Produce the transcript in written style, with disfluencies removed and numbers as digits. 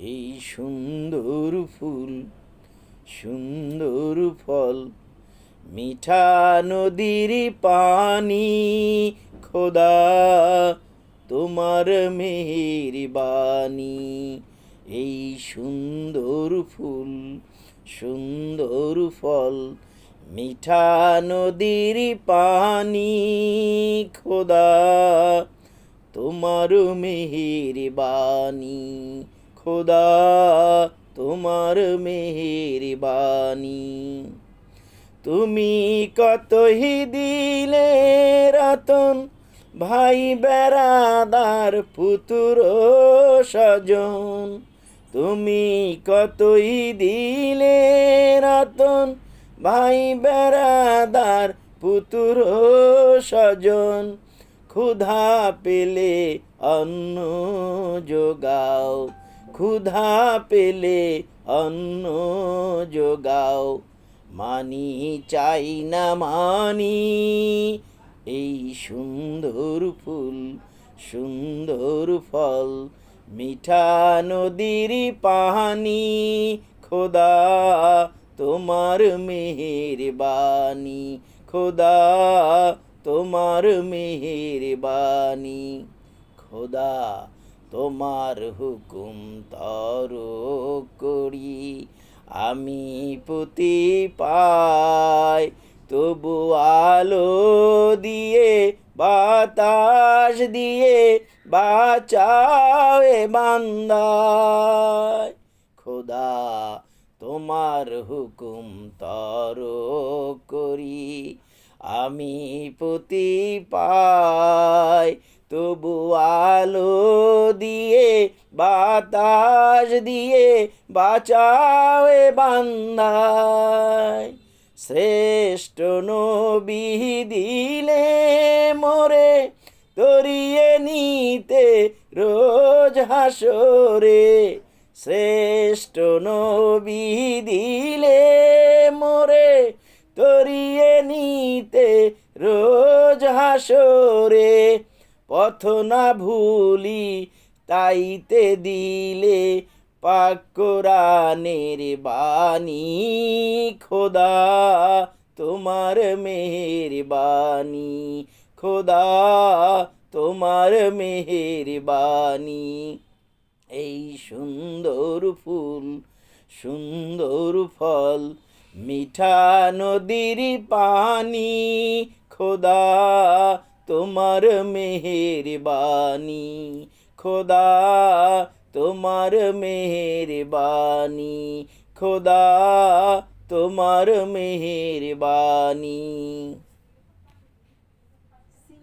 এই সুন্দর ফুল সুন্দর ফল, মিঠা নদীর পানি, খোদা তোমার মেহেরবানি। এই সুন্দর ফুল সুন্দর ফল, মিঠা নদীর পানি, খোদা তোমার মেহেরবানি, খোদা তোমার মেহেরবানি। তুমি কতই দিলে রতন, ভাই বেড়াদার পুত্র স্বজন। তুমি কতই দিলে রতন, ভাই বেড়াদার পুত্র স্বজন। ক্ষুধা পেলে অন্ন যোগাও, ক্ষুধা পেলে অন্ন যোগাও। মানি চাই না মানি, এই সুন্দর ফুল সুন্দর ফল, মিঠা নদীর পানি, খোদা তোমার মেহেরবানি, খোদা তোমার মেহেরবানি। খোদা তোমার হুকুম তর করি, আমি পুতি পাই। তবু আলো দিয়ে বাতাস দিয়ে বাঁচাও এ বান্দায়। খোদা তোমার হুকুম তর করি, আমি পুতি পাই। তবু আলো দিয়ে বাতাস দিয়ে বাঁচাও এ বান্দায়। শ্রেষ্ঠ নবী দিলে মোরে তরিয়ে নিতে রোজ হাসরে। শ্রেষ্ঠ নবী দিলে মোরে তরিয়ে নিতে রোজ হাসরে। পথ না ভুলি তাইতে দিলে পাক কোরআনের বাণী, খোদা তোমার মেহেরবানি, খোদা তোমার মেহেরবানি। এই সুন্দর ফুল সুন্দর ফল, মিঠা নদীর পানি, খোদা তোমার মেহেরবানি, খোদা তোমার মেহেরবানি, খোদা তোমার মেহেরবানি।